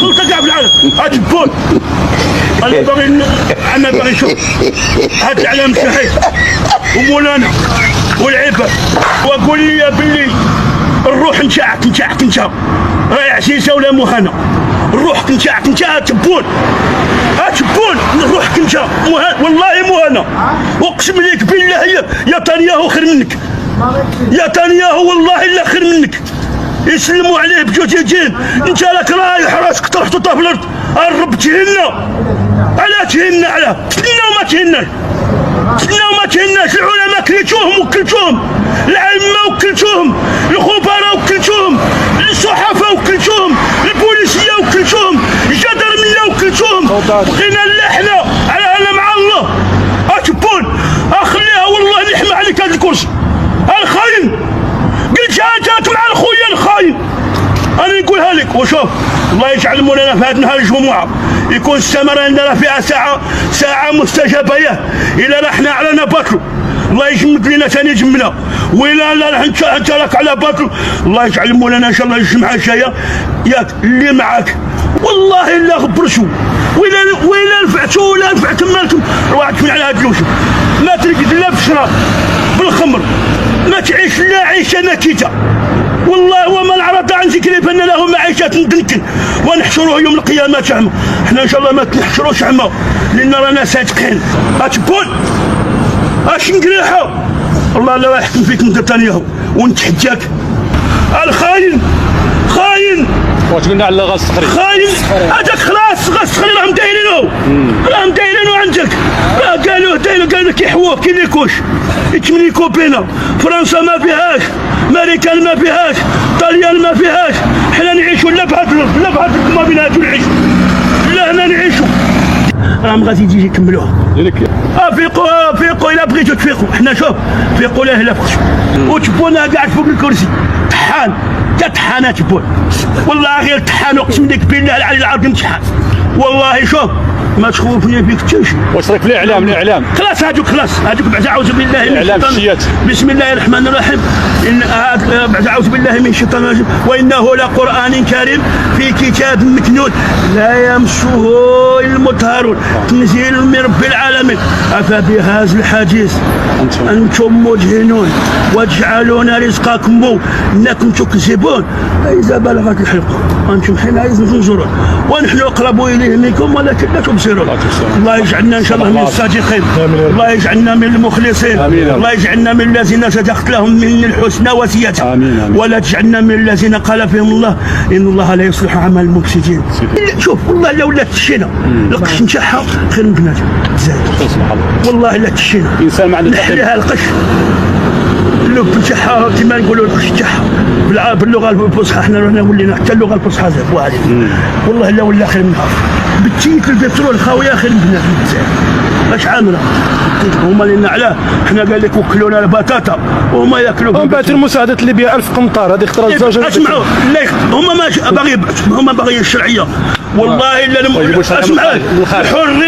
الخلطه كاع في العالم تبون. انا باغي نشوف هاد العالم الشهيد ومولانا والعباد، وقول لي باللي الروح نتاعك انت راهي عزيزه ولا مهانه؟ روحك نتاعك انت تبون روحك انت والله مهانه، اقسم لك بالله يا تانياهو خير منك، يا تانياهو والله الا خير منك، يسلموا عليه بجوجين. انت راك رايح راسك تروح تطلع في الارض. الرب تهنا، على تهنا، على تهنا وما تهناش، العلماء كلتوهم، العلماء وكلتوهم، الخبراء وكلتوهم، الصحافه وكلتوهم، البوليسيه وكلتوهم، الجدرميه وكلتوهم، بقينا احنا على انا مع الله. اتبون اخليها والله نحمى عليك هذا الكرسي. الخاين قلتها انت مع الخويا الخاين، انا نقولها لك. وشوف الله يجعل مولانا في هذا نهار الجمعه يكون السمره عندنا فيها ساعه مستجابه ياه. الا رحنا على باطلو الله يجمد لنا ثاني جمنا، وإلا لا راح انت راك على باطل الله يجعل مولانا ان شاء الله الجمعه الجايه ياك اللي معاك والله الا غبرتو، وإلا رفعتو ولا رفعت مالكم روحك من على هاد اللوشة. ما ترقد لا بالشراب بالخمر، ما تعيش لا عيشه نكيته. والله وما العرض عن ذكري فان له معيشه ضنكا ونحشره يوم القيامه اعمى. احنا ان شاء الله ما تنحشروش اعمى لان رانا صادقين. اتبون اش نقريحه الله لا يحكم فيك انت تانياهو ونتحجاك. الخاين واش قلنا على غاز الصخري؟ خاين هذاك خلاص غاز الصخري راهم دايرينو عندك، راه قالوا كيحووه كي ليكوش يتملكوا بينا. فرنسا ما فيهاش، امريكان ما فيهاش، طاليان ما فيهاش، حنا نعيشوا لا بهاد الارض لا بهاد ما بيناتو نعيشوا، لا هنا نعيشوا. راهم غادي يجي يكملوها. فيقوا الا بغيتو تفيقوا. حنا شوف فيقوا لا الا فقتوا وتبونا قاعد فوق الكرسي طحان كطحانه تبون. والله غير طحان اقسم لك بالله العلي العظيم طحان. والله شوف ما تخوفني فيك حتى شي. واش راك في الاعلام خلاص هذوك بعد اعوذ بالله من الشيطان. بسم الله الرحمن الرحيم. بعد اعوذ بالله من الشيطان الرجيم. وانه لقران كريم في كتاب مكنون لا يمسه المطهرون تنزيل من رب العالمين. افبهذا الحديث انتم مدهنون وتجعلون رزقكم انكم تكذبون. اذا بلغت الحلقه انتم حينئذ تنظرون ونحن اقرب اليه منكم ولكن لا تبصرون. الله يجعلنا ان شاء الله من الصادقين، الله يجعلنا من المخلصين، الله يجعلنا من الذين صدقت لهم من الحسنى وسيئة، ولا تجعلنا من الذين قال فيهم الله ان الله لا يصلح عمل المفسدين. شوف والله لو لا تشينا القش نتاعها خير من بناتها زايد والله لا تشينا انسان ما عنده نحليها القش اللب نتاعها كما نقولوا القش نتاعها باللغه الفصحى. حنا رانا ولينا حتى اللغه الفصحى زاد واعرين والله لا ولا خير منها. بتيك البترول خاويه خير من بناتنا الجزائر. اش عامله هما اللي علاه. حنا قال لك وكلونا البطاطا وهما ياكلوا. من بعد المساعدات اللي بها 1000 قنطار هذه اخترى الزوجه. اسمعوا هما ما باغي يبعثوا، هما باغيين الشرعيه والله الا اسمعوا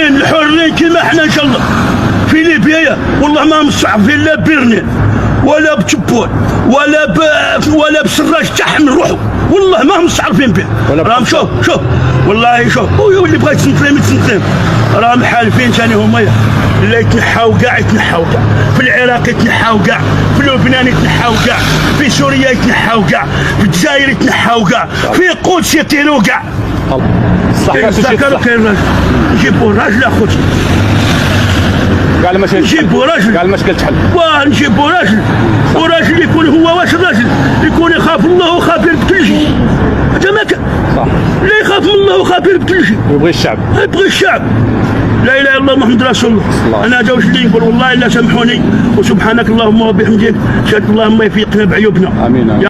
الحرين كيما حنا ان شاء الله في ليبيا والله ما مصعفين لا برنين ولا بتبون ولا بسراج تاعهم نروحوا والله ما هم مستعرفين به. راهم شوف والله شوف واللي بغا يتسنتلم راهم حالفين ثاني هما اللي يتنحاو كاع في العراق يتنحاو كاع، في لبنان يتنحاو كاع، في سوريا يتنحاو كاع، في الجزائر يتنحاو كاع، في القدس يطيروا كاع. استكروا كاين راجل نجيبوا راجل اخوتي قال ما نجيبوا راجل قال المشكل تحل. نجيبوا راجل يكون هو واش الراجل يكون يخاف الله وخبير بكل شيء. هذا ما كان صح. لا يخاف من الله وخبير بكل شيء ويبغي الشعب. لا اله الا الله محمد رسول الله. انا هذا واش اللي نقول والله الا سامحوني وسبحانك اللهم وبحمدك شهد اللهم يفيقنا بعيوبنا. امين.